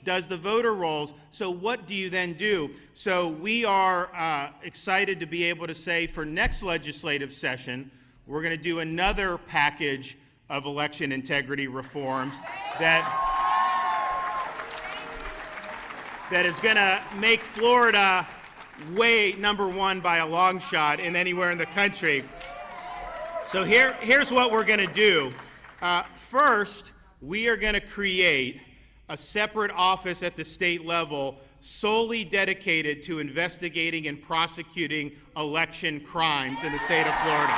does the voter rolls. So what do you then do? So we are excited to be able to say for next legislative session, we're going to do another package of election integrity reforms that is going to make Florida number one by a long shot in anywhere in the country. So here's what we're going to do. First, we are going to create a separate office at the state level solely dedicated to investigating and prosecuting election crimes in the state of Florida.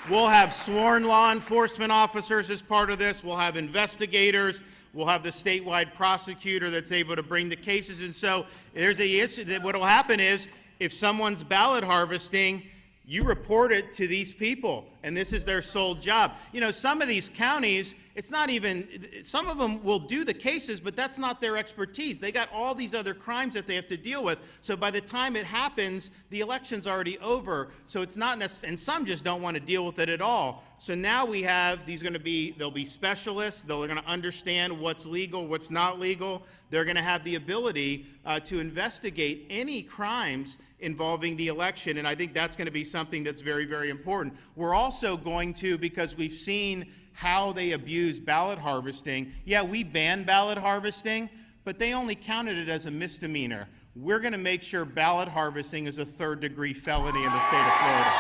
We'll have sworn law enforcement officers as part of this. We'll have investigators. We'll have the statewide prosecutor that's able to bring the cases. And so there's a issue that what will happen is if someone's ballot harvesting, you report it to these people, and this is their sole job. You know, some of these counties, it's not even, some of them will do the cases, but that's not their expertise. They got all these other crimes that they have to deal with. So by the time it happens, the election's already over. So it's not necessary, and some just don't want to deal with it at all. So now we have, they'll be specialists. They're going to understand what's legal, what's not legal. They're going to have the ability to investigate any crimes involving the election, and I think that's going to be something that's very, very important. We're also going to, because we've seen how they abuse ballot harvesting. Yeah, we banned ballot harvesting, but they only counted it as a misdemeanor. We're going to make sure ballot harvesting is a third-degree felony in the state of Florida.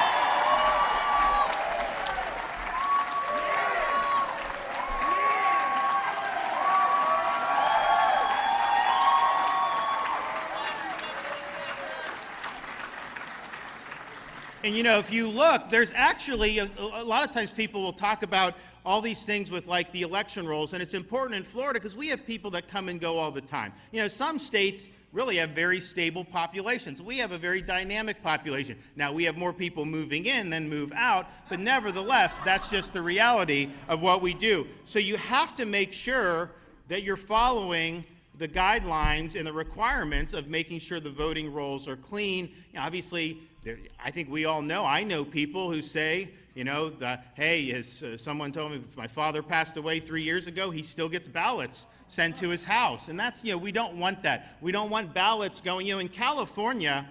And, you know, if you look, there's actually, a lot of times people will talk about all these things with, like, the election rolls, and it's important in Florida because we have people that come and go all the time. You know, some states really have very stable populations. We have a very dynamic population. Now, we have more people moving in than move out, but nevertheless, that's just the reality of what we do. So you have to make sure that you're following the guidelines and the requirements of making sure the voting rolls are clean. You know, obviously, I think we all know, I know people who say, you know, hey, as someone told me, my father passed away 3 years ago, he still gets ballots sent to his house. And that's, you know, we don't want that. We don't want ballots going, you know, in California,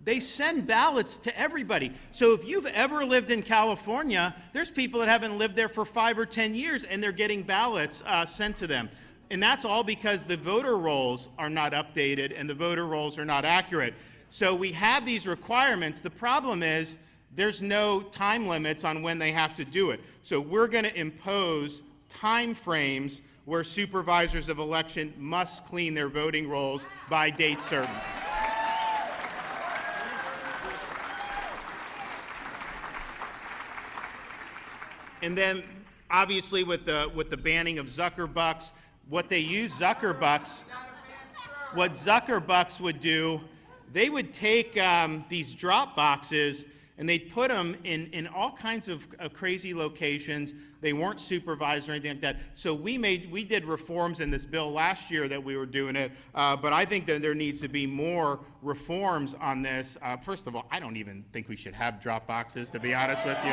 they send ballots to everybody. So if you've ever lived in California, there's people that haven't lived there for 5 or 10 years, and they're getting ballots sent to them. And that's all because the voter rolls are not updated and the voter rolls are not accurate. So we have these requirements. The problem is there's no time limits on when they have to do it. So we're going to impose time frames where supervisors of election must clean their voting rolls by date certain. And then obviously with the banning of Zuckerbucks, what Zuckerbucks would do, they would take these drop boxes and they'd put them in all kinds of crazy locations. They weren't supervised or anything like that. So we did reforms in this bill last year that we were doing it, but I think that there needs to be more reforms on this. First of all, I don't even think we should have drop boxes, to be honest with you.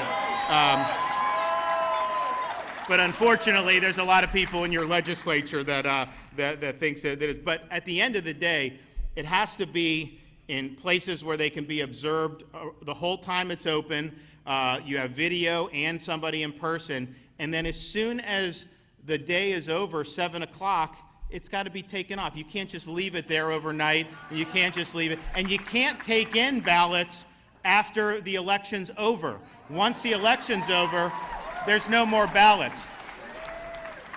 But unfortunately, there's a lot of people in your legislature that thinks that it is. But at the end of the day, it has to be in places where they can be observed the whole time it's open. You have video and somebody in person. And then as soon as the day is over, 7 o'clock, it's got to be taken off. You can't just leave it there overnight. And you can't just leave it. And you can't take in ballots after the election's over. Once the election's over, there's no more ballots.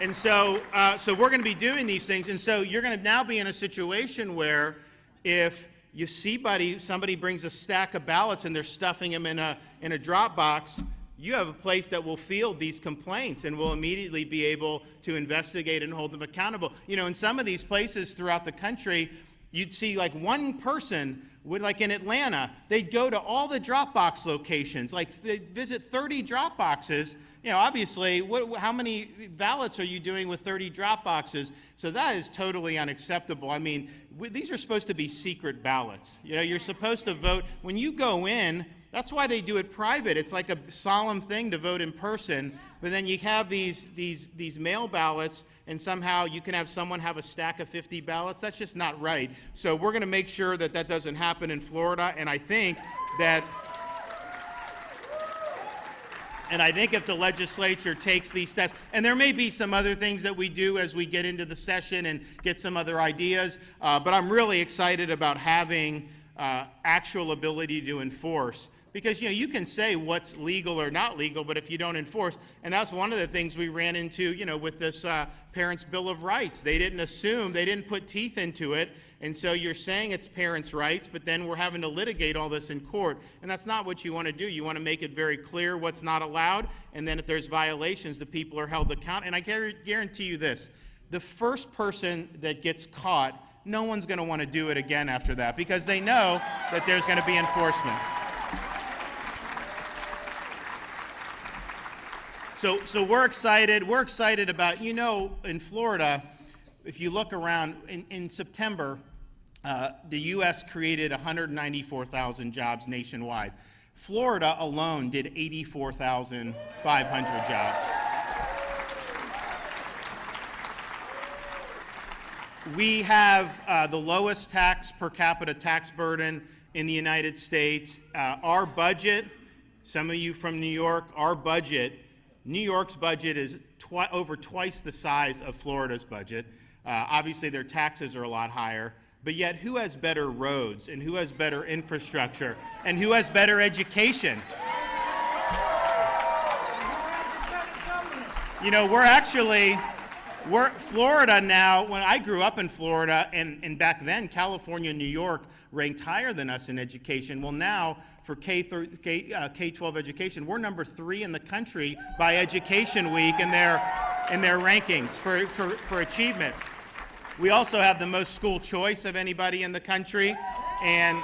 And so we're going to be doing these things. And so you're going to now be in a situation where if you see somebody brings a stack of ballots and they're stuffing them in a drop box, you have a place that will field these complaints and will immediately be able to investigate and hold them accountable. You know, in some of these places throughout the country, you'd see like one person would, like in Atlanta, they'd go to all the Dropbox locations, like they'd visit 30 drop boxes. You know, obviously, how many ballots are you doing with 30 drop boxes? So that is totally unacceptable. I mean, these are supposed to be secret ballots. You know, you're supposed to vote. When you go in, That's why they do it private. It's like a solemn thing to vote in person, but then you have these mail ballots, and somehow you can have someone have a stack of 50 ballots. That's just not right. So we're going to make sure that that doesn't happen in Florida, and I think if the legislature takes these steps, and there may be some other things that we do as we get into the session and get some other ideas, but I'm really excited about having actual ability to enforce. Because, you can say what's legal or not legal, but if you don't enforce, and that's one of the things we ran into, with this Parents' Bill of Rights. They didn't put teeth into it, and so you're saying it's parents' rights, but then we're having to litigate all this in court, and that's not what you want to do. You want to make it very clear what's not allowed, and then if there's violations, the people are held accountable. And I guarantee you this, the first person that gets caught, no one's going to want to do it again after that, because they know that there's going to be enforcement. So we're excited. We're excited about, in Florida, if you look around, in September, the U.S. created 194,000 jobs nationwide. Florida alone did 84,500 jobs. We have the lowest per capita tax burden in the United States. Our budget, some of you from New York, New York's budget is over twice the size of Florida's budget. Obviously, their taxes are a lot higher. But yet, who has better roads, and who has better infrastructure, and who has better education? We're Florida now. When I grew up in Florida, and back then, California and New York ranked higher than us in education. Well, now, for K-12 education, we're number 3 in the country by Education Week in their rankings for achievement. We also have the most school choice of anybody in the country, and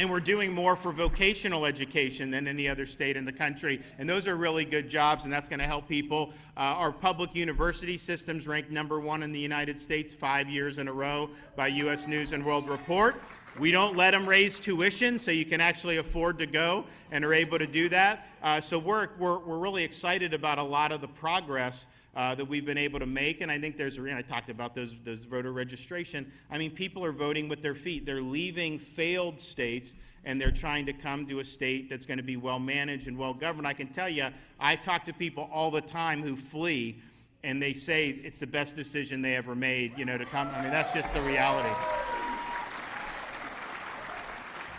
we're doing more for vocational education than any other state in the country. And those are really good jobs, and that's going to help people. Our public university system's ranked number 1 in the United States 5 years in a row by U.S. News and World Report. We don't let them raise tuition, so you can actually afford to go and are able to do that. So we're really excited about a lot of the progress that we've been able to make, and I think I talked about those voter registration. I mean, people are voting with their feet. They're leaving failed states, and they're trying to come to a state that's going to be well managed and well governed. I can tell you, I talk to people all the time who flee, and they say it's the best decision they ever made, to come. I mean, that's just the reality.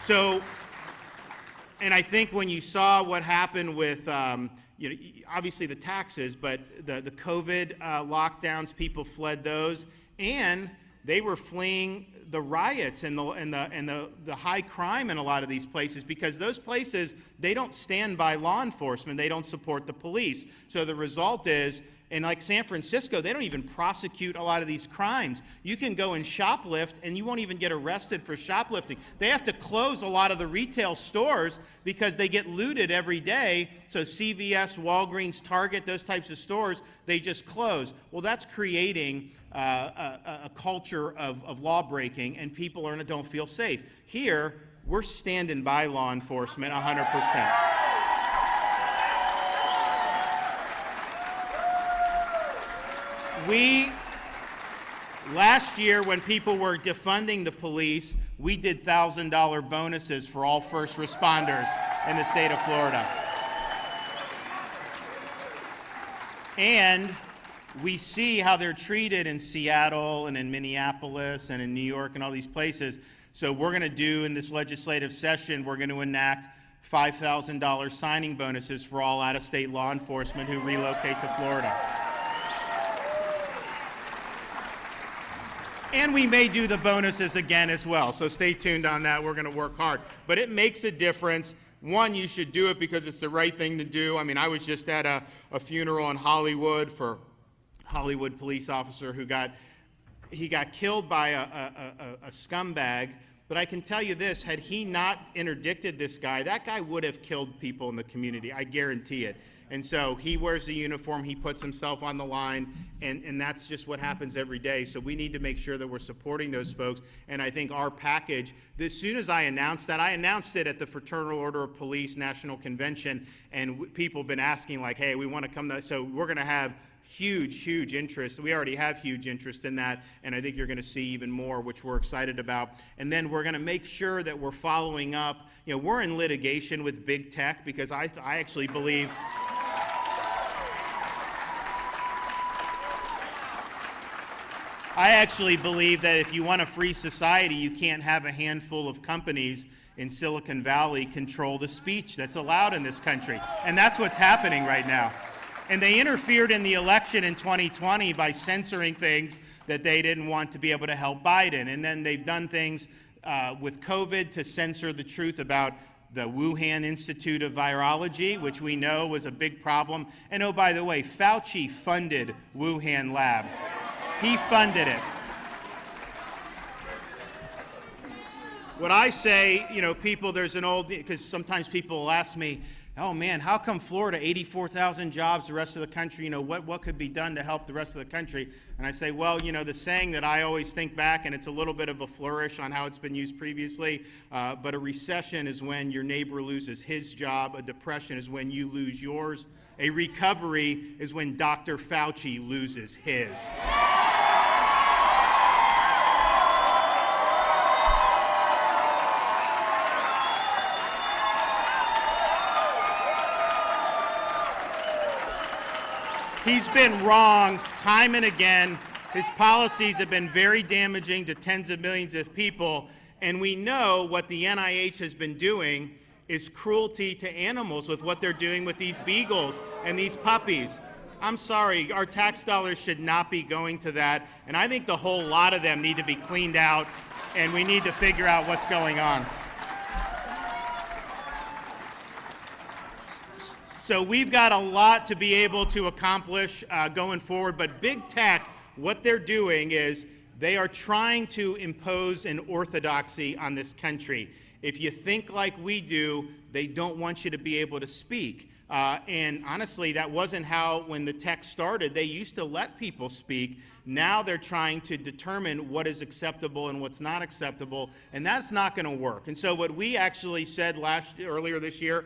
So, and I think when you saw what happened with, obviously the taxes, but the COVID lockdowns, people fled those, and they were fleeing the riots and the high crime in a lot of these places, because those places, they don't stand by law enforcement, they don't support the police. So the result is, in like San Francisco, they don't even prosecute a lot of these crimes. You can go and shoplift, and you won't even get arrested for shoplifting. They have to close a lot of the retail stores because they get looted every day. So CVS, Walgreens, Target, those types of stores, they just close. Well, that's creating a culture of law breaking, and people don't feel safe. Here, we're standing by law enforcement 100%. Last year, when people were defunding the police, we did $1,000 bonuses for all first responders in the state of Florida. And we see how they're treated in Seattle and in Minneapolis and in New York and all these places. So we're going to do, in this legislative session, we're going to enact $5,000 signing bonuses for all out-of-state law enforcement who relocate to Florida. And we may do the bonuses again as well, so stay tuned on that. We're going to work hard. But it makes a difference. One, you should do it because it's the right thing to do. I mean, I was just at a funeral in Hollywood for a Hollywood police officer who got killed by a scumbag, But I can tell you this, had he not interdicted this guy, that guy would have killed people in the community. I guarantee it. And so he wears the uniform, he puts himself on the line, and that's just what happens every day. So we need to make sure that we're supporting those folks. And I think our package, as soon as I announced that, I announced it at the Fraternal Order of Police National Convention, and people have been asking like, hey, we want to come to, so we're going to have huge interest. We already have huge interest in that, and I think you're going to see even more, which we're excited about. And then we're going to make sure that we're following up. You know, we're in litigation with big tech because I actually believe that if you want a free society, you can't have a handful of companies in Silicon Valley control the speech that's allowed in this country. And that's what's happening right now. And they interfered in the election in 2020 by censoring things that they didn't want to be able to help Biden. And then they've done things with COVID to censor the truth about the Wuhan Institute of Virology, which we know was a big problem. And oh, by the way, Fauci funded Wuhan lab. He funded it. What I say, you know, people, there's an old, because sometimes people will ask me, oh man, how come Florida, 84,000 jobs, the rest of the country, you know, what could be done to help the rest of the country? And I say, well, you know, the saying that I always think back, and it's a little bit of a flourish on how it's been used previously, but a recession is when your neighbor loses his job, a depression is when you lose yours, a recovery is when Dr. Fauci loses his. He's been wrong time and again. His policies have been very damaging to tens of millions of people. And we know what the NIH has been doing is cruelty to animals with what they're doing with these beagles and these puppies. I'm sorry, our tax dollars should not be going to that. And I think the whole lot of them need to be cleaned out, and we need to figure out what's going on. So we've got a lot to be able to accomplish going forward, but big tech, what they're doing is they are trying to impose an orthodoxy on this country. If you think like we do, they don't want you to be able to speak. And honestly, that wasn't how, when the tech started, they used to let people speak. Now they're trying to determine what is acceptable and what's not acceptable, and that's not going to work. And so what we actually said earlier this year,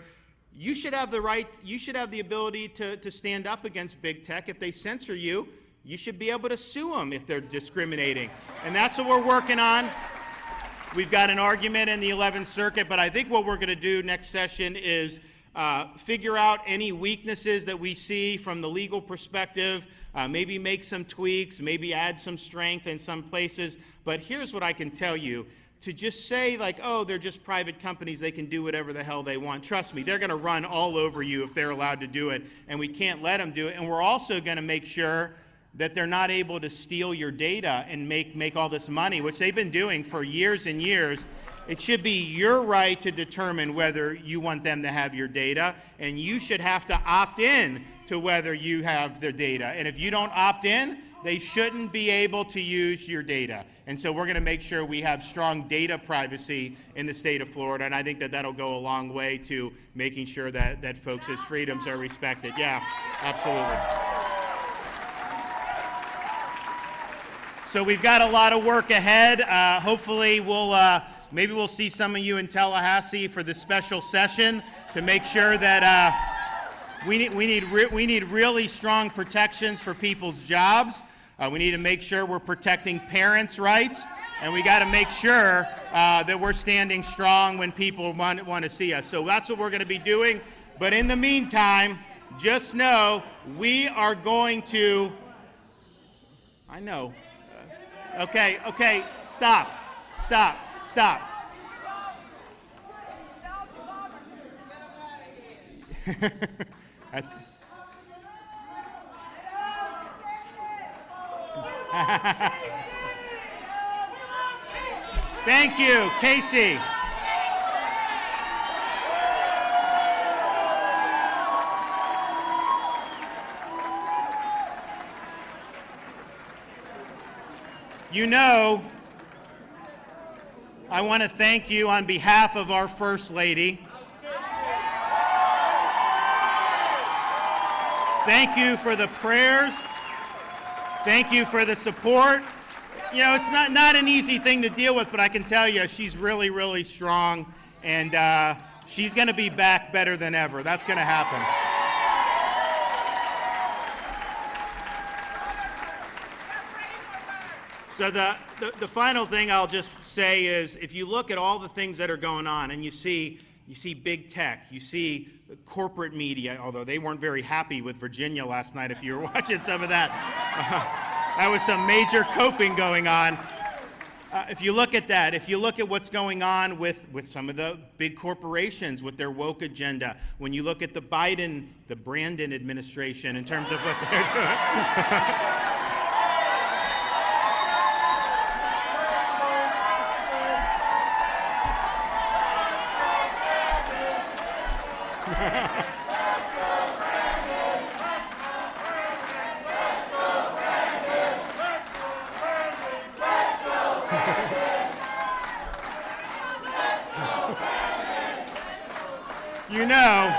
you should have the right, you should have the ability to stand up against big tech. If they censor you, you should be able to sue them if they're discriminating. And that's what we're working on. We've got an argument in the 11th Circuit, but I think what we're going to do next session is figure out any weaknesses that we see from the legal perspective, maybe make some tweaks, maybe add some strength in some places. But here's what I can tell you. To just say like, oh, they're just private companies, they can do whatever the hell they want. Trust me, they're going to run all over you if they're allowed to do it, and we can't let them do it. And we're also going to make sure that they're not able to steal your data and make all this money, which they've been doing for years and years. It should be your right to determine whether you want them to have your data, and you should have to opt in to whether you have their data. And if you don't opt in, they shouldn't be able to use your data. And so we're going to make sure we have strong data privacy in the state of Florida, and I think that that'll go a long way to making sure that folks' freedoms are respected. Yeah, absolutely. So we've got a lot of work ahead. Hopefully maybe we'll see some of you in Tallahassee for the special session to make sure that we need really strong protections for people's jobs. We need to make sure we're protecting parents' rights, and we got to make sure that we're standing strong when people want to see us. So that's what we're going to be doing. But in the meantime, just know we are going to. I know. Okay, stop. That's. Thank you, Casey. You know, I want to thank you on behalf of our First Lady. Thank you for the prayers. Thank you for the support. You know, it's not an easy thing to deal with, but I can tell you she's really, really strong, and she's going to be back better than ever. That's going to happen. So the final thing I'll just say is, if you look at all the things that are going on, and you see big tech, you see corporate media, although they weren't very happy with Virginia last night if you were watching some of that. That was some major coping going on. If you look at that, if you look at what's going on with some of the big corporations with their woke agenda, when you look at the Brandon administration in terms of what they're doing. You know,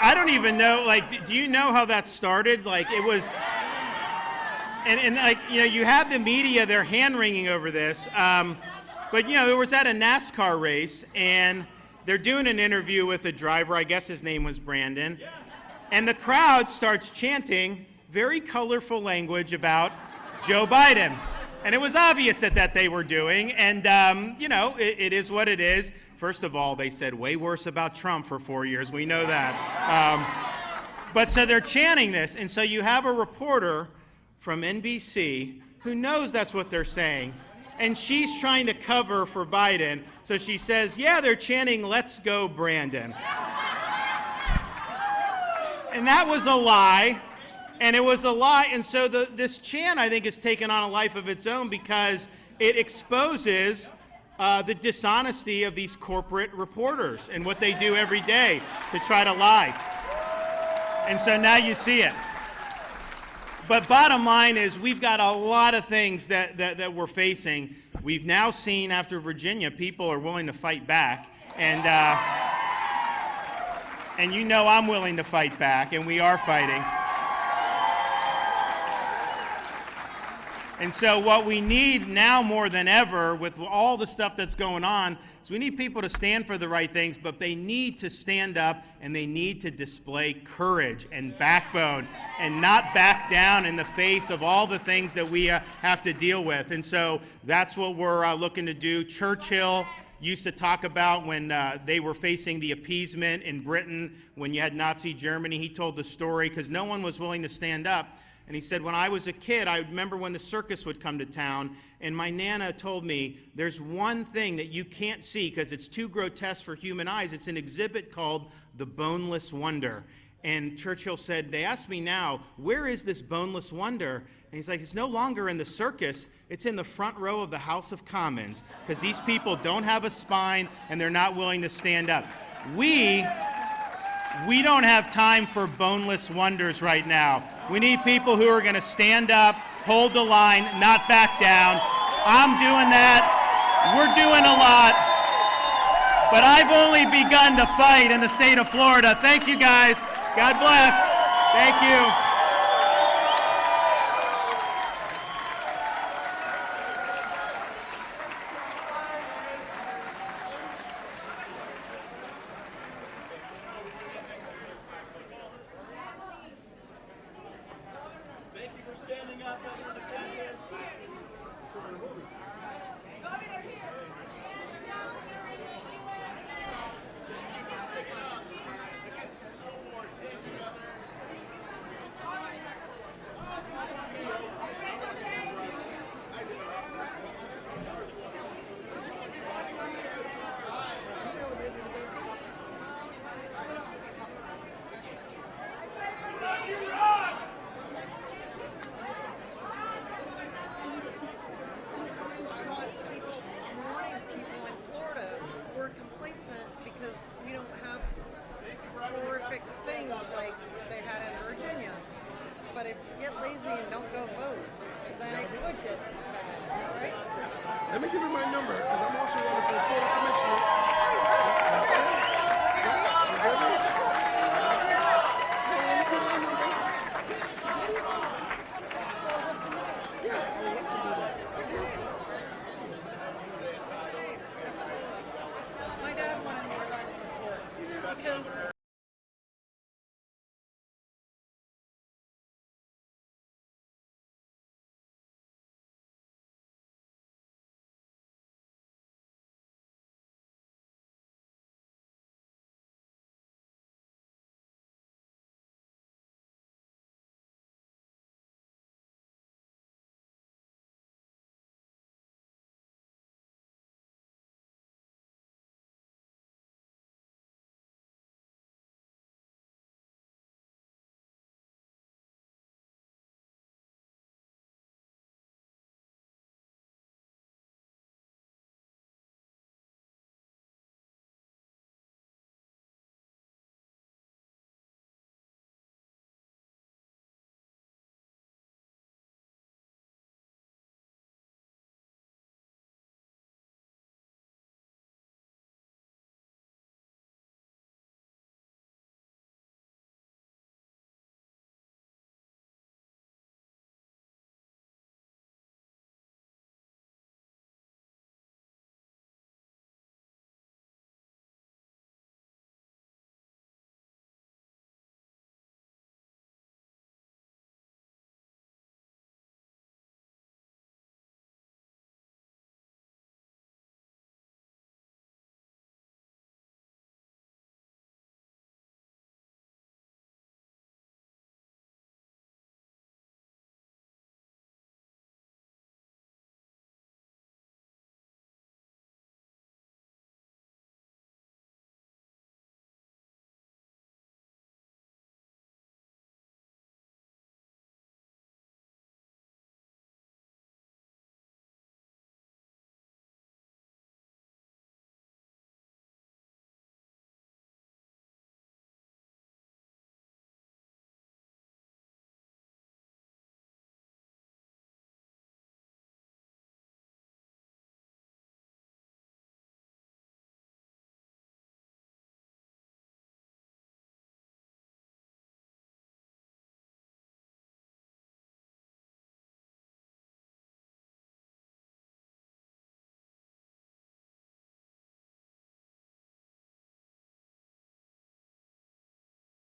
I don't even know, like, do you know how that started? Like, it was, and like, you know, you had the media, they're hand-wringing over this, but, you know, it was at a NASCAR race, and they're doing an interview with a driver, I guess his name was Brandon, and the crowd starts chanting very colorful language about Joe Biden. And it was obvious that they were doing, and, you know, it is what it is. First of all, they said way worse about Trump for 4 years. We know that. But so they're chanting this, and so you have a reporter from NBC who knows that's what they're saying, and she's trying to cover for Biden. So she says, yeah, they're chanting, let's go, Brandon. And that was a lie. And it was a lie, and so this chant, I think, has taken on a life of its own because it exposes the dishonesty of these corporate reporters and what they do every day to try to lie. And so now you see it. But bottom line is, we've got a lot of things that we're facing. We've now seen, after Virginia, people are willing to fight back, and you know I'm willing to fight back, and we are fighting. And so what we need now more than ever, with all the stuff that's going on, is we need people to stand for the right things, but they need to stand up and they need to display courage and backbone and not back down in the face of all the things that we have to deal with. And so that's what we're looking to do. Churchill used to talk about when they were facing the appeasement in Britain, when you had Nazi Germany. He told the story because no one was willing to stand up. And he said, when I was a kid, I remember when the circus would come to town, and my Nana told me, there's one thing that you can't see because it's too grotesque for human eyes. It's an exhibit called the Boneless Wonder. And Churchill said, they asked me now, where is this boneless wonder? And he's like, it's no longer in the circus. It's in the front row of the House of Commons because these people don't have a spine and they're not willing to stand up. We don't have time for boneless wonders right now. We need people who are going to stand up, hold the line, not back down. I'm doing that. We're doing a lot. But I've only begun to fight in the state of Florida. Thank you, guys. God bless. Thank you. Thank you for standing up, Governor Desantis. Because we don't have horrific things like they had in Virginia. but if you get lazy and don't go vote, then it could get bad, right? Let me give you my number, because I'm also running for Florida Commissioner.